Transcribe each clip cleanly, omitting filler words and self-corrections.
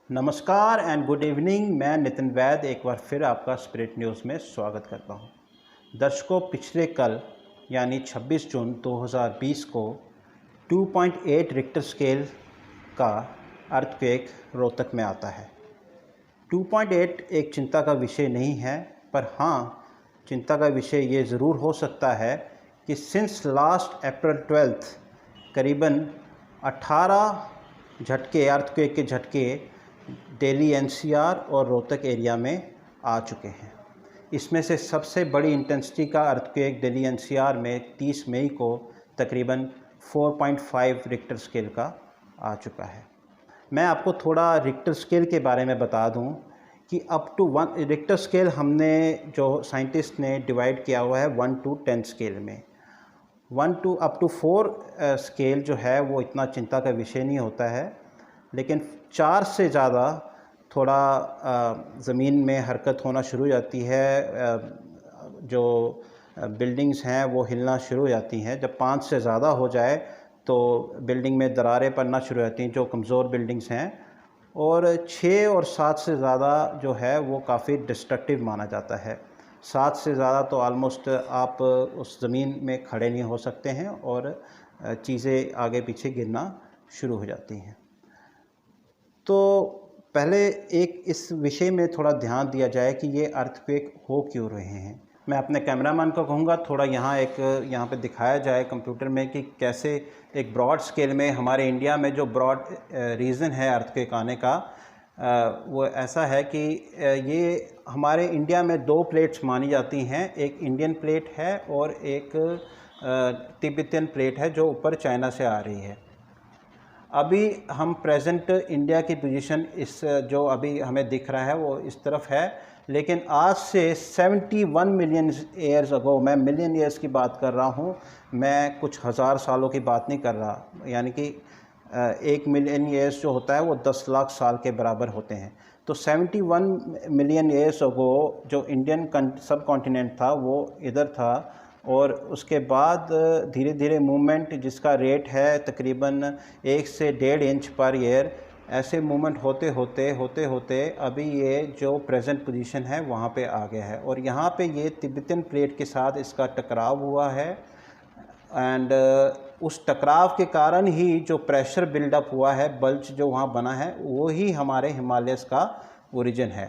नमस्कार and good evening. मैं नितिन वैद एक बार फिर आपका स्पिरिट न्यूज़ में स्वागत करता हूं। दर्शकों, पिछले कल यानी 26 जून 2020 को 2.8 रिक्टर स्केल का अर्थक्वेक रोहतक में आता है। 2.8 एक चिंता का विषय नहीं है, पर हाँ चिंता का विषय ये ज़रूर हो सकता है कि सिंस लास्ट अप्रैल 12 करीबन 18 झटके अर्थक्वेक के झटके दिल्ली एनसीआर और रोहतक एरिया में आ चुके हैं। इसमें से सबसे बड़ी इंटेंसिटी का अर्थक्वेक दिल्ली एनसीआर में 30 मई को तकरीबन 4.5 रिक्टर स्केल का आ चुका है। मैं आपको थोड़ा रिक्टर स्केल के बारे में बता दूं कि अप टू 1 रिक्टर स्केल हमने जो साइंटिस्ट ने डिवाइड किया हुआ है 1 to 10 स्केल में। 1 to up to 4 स्केल जो है वो इतना चिंता का विषय नहीं होता है, लेकिन 4 से ज़्यादा थोड़ा ज़मीन में हरकत होना शुरू हो जाती है, जो बिल्डिंग्स हैं वो हिलना शुरू हो जाती हैं। जब 5 से ज़्यादा हो जाए तो बिल्डिंग में दरारें पड़ना शुरू हो जाती हैं जो कमज़ोर बिल्डिंग्स हैं, और 6 और 7 से ज़्यादा जो है वो काफ़ी डिस्ट्रक्टिव माना जाता है। 7 से ज़्यादा तो आलमोस्ट आप उस ज़मीन में खड़े नहीं हो सकते हैं और चीज़ें आगे पीछे गिरना शुरू हो जाती हैं। तो पहले एक इस विषय में थोड़ा ध्यान दिया जाए कि ये अर्थक्वेक हो क्यों रहे हैं। मैं अपने कैमरामैन को कहूँगा थोड़ा यहाँ पे दिखाया जाए कंप्यूटर में कि कैसे एक ब्रॉड स्केल में हमारे इंडिया में जो ब्रॉड रीज़न है अर्थक्वेक आने का, वो ऐसा है कि ये हमारे इंडिया में 2 प्लेट्स मानी जाती हैं। एक इंडियन प्लेट है और एक तिब्बतियन प्लेट है जो ऊपर चाइना से आ रही है। अभी हम प्रेजेंट इंडिया की पोजीशन इस जो अभी हमें दिख रहा है वो इस तरफ है, लेकिन आज से 71 मिलियन ईयर्स अगो, मैं मिलियन ईयर्स की बात कर रहा हूँ, मैं कुछ हज़ार सालों की बात नहीं कर रहा, यानी कि 1 मिलियन ईयर्स जो होता है वो 10 लाख साल के बराबर होते हैं। तो 71 मिलियन ईयर्स अगो जो इंडियन सब कॉन्टिनेंट था वो इधर था, और उसके बाद धीरे धीरे मूवमेंट जिसका रेट है तकरीबन 1 से 1.5 इंच पर ईयर, ऐसे मूवमेंट होते होते अभी ये जो प्रेजेंट पोजीशन है वहाँ पे आ गया है। और यहाँ पे ये तिब्बतियन प्लेट के साथ इसका टकराव हुआ है, एंड उस टकराव के कारण ही जो प्रेशर बिल्डअप हुआ है, बल्ज जो वहाँ बना है, वो ही हमारे हिमालयस का ओरिजिन है।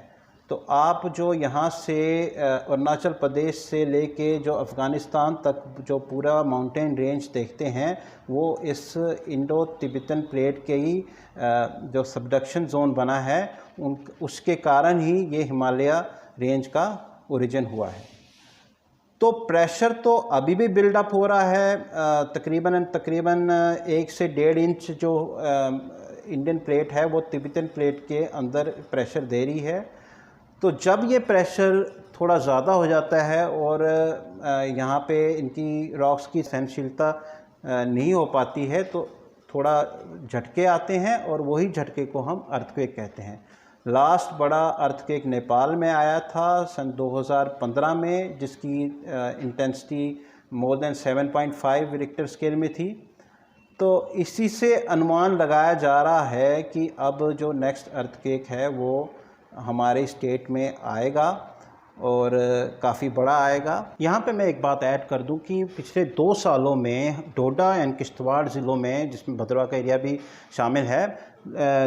तो आप जो यहाँ से अरुणाचल प्रदेश से लेके जो अफ़गानिस्तान तक जो पूरा माउंटेन रेंज देखते हैं वो इस इंडो तिब्बतन प्लेट के ही जो सबडक्शन जोन बना है उसके कारण ही ये हिमालय रेंज का ओरिजिन हुआ है। तो प्रेशर तो अभी भी बिल्डअप हो रहा है, तकरीबन 1 से 1.5 इंच जो इंडियन प्लेट है वो तिब्बतन प्लेट के अंदर प्रेशर दे रही है। तो जब ये प्रेशर थोड़ा ज़्यादा हो जाता है और यहाँ पे इनकी रॉक्स की सहनशीलता नहीं हो पाती है तो थोड़ा झटके आते हैं, और वही झटके को हम अर्थक्वेक कहते हैं। लास्ट बड़ा अर्थक्वेक नेपाल में आया था सन 2015 में, जिसकी intensity more than 7.5 Richter scale में थी। तो इसी से अनुमान लगाया जा रहा है कि अब जो नेक्स्ट अर्थक्वेक है वो हमारे स्टेट में आएगा और काफ़ी बड़ा आएगा। यहाँ पे मैं एक बात ऐड कर दूँ कि पिछले 2 सालों में डोडा एंड किश्तवाड़ ज़िलों में, जिसमें भद्रवा का एरिया भी शामिल है,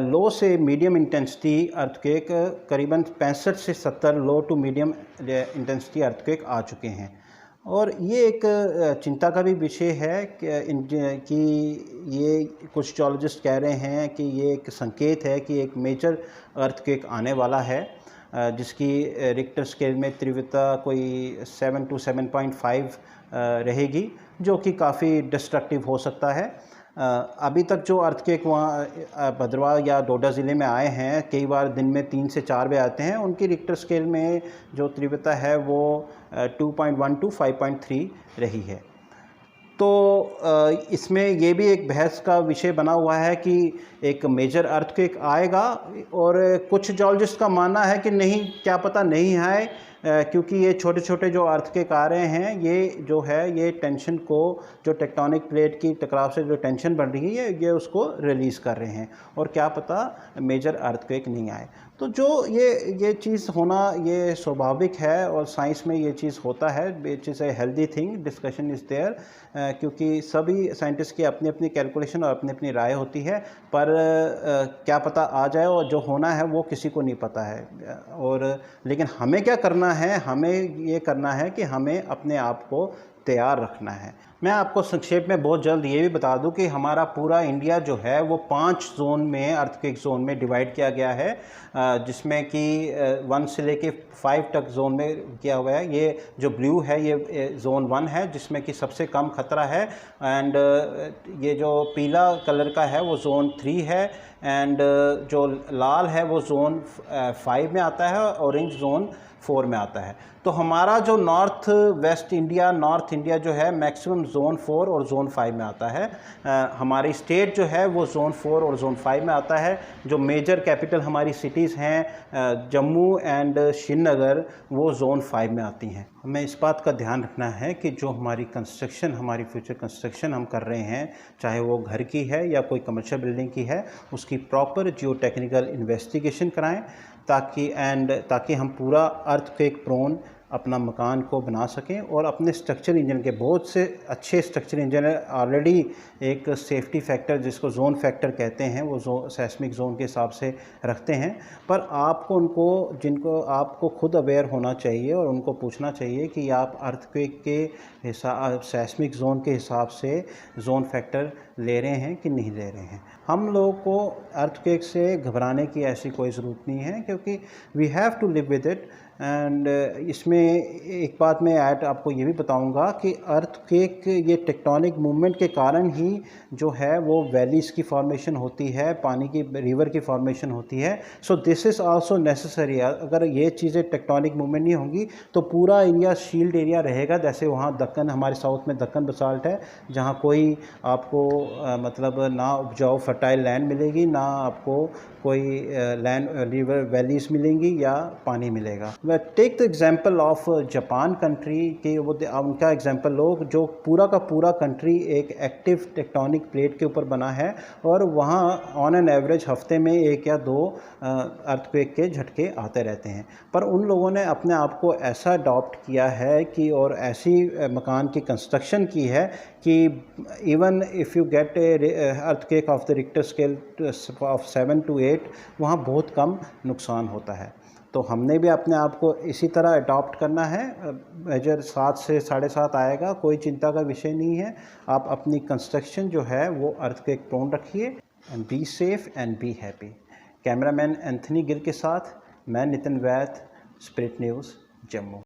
लो से मीडियम इंटेंसिटी अर्थक्वेक करीबन 65 से 70 लो टू मीडियम इंटेंसिटी अर्थक्वेक आ चुके हैं। और ये एक चिंता का भी विषय है कि ये कुछ जियोलॉजिस्ट कह रहे हैं कि ये एक संकेत है कि एक मेजर अर्थक्वेक आने वाला है, जिसकी रिक्टर स्केल में तीव्रता कोई 7 to 7.5 रहेगी, जो कि काफ़ी डिस्ट्रक्टिव हो सकता है। अभी तक जो अर्थक्वेक वहाँ भद्रवा या डोडा ज़िले में आए हैं, कई बार दिन में 3 से 4 बजे आते हैं, उनकी रिक्टर स्केल में जो तीव्रता है वो 2.1 to 5.3 रही है। तो इसमें ये भी एक बहस का विषय बना हुआ है कि एक मेजर अर्थक्वेक आएगा, और कुछ जियोलॉजिस्ट का मानना है कि नहीं, क्या पता नहीं आए, क्योंकि ये छोटे छोटे जो अर्थ के आ रहे हैं, ये जो है ये टेंशन को, जो टेक्टोनिक प्लेट की टकराव से जो टेंशन बढ़ रही है, ये उसको रिलीज़ कर रहे हैं और क्या पता मेजर अर्थक्वेक नहीं आए। तो जो ये चीज़ होना ये स्वाभाविक है और साइंस में ये चीज़ होता है, which is a healthy thing, discussion is there, क्योंकि सभी साइंटिस्ट की अपनी अपनी कैलकुलेशन और अपनी अपनी राय होती है, पर क्या पता आ जाए, और जो होना है वो किसी को नहीं पता है। और लेकिन हमें क्या करना है, हमें ये करना है कि हमें अपने आप को तैयार रखना है। मैं आपको संक्षेप में बहुत जल्द ये भी बता दूं कि हमारा पूरा इंडिया जो है वो 5 जोन में, अर्थक्वेक जोन में डिवाइड किया गया है, जिसमें कि 1 से लेके 5 तक जोन में किया हुआ है। ये जो ब्लू है ये जोन 1 है, जिसमें कि सबसे कम खतरा है, एंड ये जो पीला कलर का है वो जोन 3 है, एंड जो लाल है वो जोन 5 में आता है, ऑरेंज जोन 4 में आता है। तो हमारा जो नॉर्थ इंडिया जो है मैक्सिमम जोन 4 और जोन 5 में आता है। हमारी स्टेट जो है वो जोन 4 और जोन 5 में आता है। जो मेजर कैपिटल हमारी सिटीज़ हैं जम्मू एंड श्रीनगर, वो जोन 5 में आती हैं। हमें इस बात का ध्यान रखना है कि जो हमारी फ्यूचर कंस्ट्रक्शन हम कर रहे हैं, चाहे वो घर की है या कोई कमर्शियल बिल्डिंग की है, उसकी प्रॉपर जियो टेक्निकल इन्वेस्टिगेशन कराएं, ताकि हम पूरा अर्थक्वेक प्रोन अपना मकान को बना सकें। और अपने स्ट्रक्चर इंजन के, बहुत से अच्छे स्ट्रक्चर इंजन ऑलरेडी एक सेफ्टी फैक्टर, जिसको जोन फैक्टर कहते हैं, वो सेस्मिक जोन के हिसाब से रखते हैं। पर आपको खुद अवेयर होना चाहिए और उनको पूछना चाहिए कि आप अर्थक्वेक के हिसाब, सेस्मिक जोन के हिसाब से जोन फैक्टर ले रहे हैं कि नहीं ले रहे हैं। हम लोगों को अर्थक्वेक से घबराने की ऐसी कोई ज़रूरत नहीं है, क्योंकि we have to live with it. And इसमें एक बात मैं आपको ये भी बताऊंगा कि अर्थक्वेक, ये टेक्टोनिक मूवमेंट के कारण ही जो है वो वैलीज़ की फॉर्मेशन होती है, पानी की रिवर की फॉर्मेशन होती है। So this is also necessary. अगर ये चीज़ें टेक्टोनिक मूवमेंट नहीं होंगी तो पूरा एरिया शील्ड एरिया रहेगा। जैसे वहाँ दक्कन, हमारे साउथ में दक्कन बसाल्ट है, जहाँ कोई आपको मतलब ना उपजाऊ फर्टाइल लैंड मिलेगी, ना आपको कोई लैंड रिवर वैलीज़ मिलेंगी या पानी मिलेगा। Take the example of Japan country के, वो उनका एग्जांपल लो, जो पूरा का पूरा कंट्री एक एक्टिव टेक्टोनिक प्लेट के ऊपर बना है, और वहाँ ऑन एन एवरेज हफ्ते में 1 या 2 अर्थक्वेक के झटके आते रहते हैं। पर उन लोगों ने अपने आप को ऐसा अडॉप्ट किया है कि, और ऐसी मकान की कंस्ट्रक्शन की है कि even if you get A earthquake of the Richter scale of 7 to 8, वहाँ बहुत कम नुकसान होता है। तो हमने भी अपने आप को इसी तरह अडॉप्ट करना है। मेजर 7 से 7.5 आएगा, कोई चिंता का विषय नहीं है। आप अपनी कंस्ट्रक्शन जो है वो अर्थक्वेक प्रोन रखिए, and be safe and be happy. Cameraman Anthony Gill के साथ मैं नितिन वैद, स्पिरिट न्यूज़, जम्मू।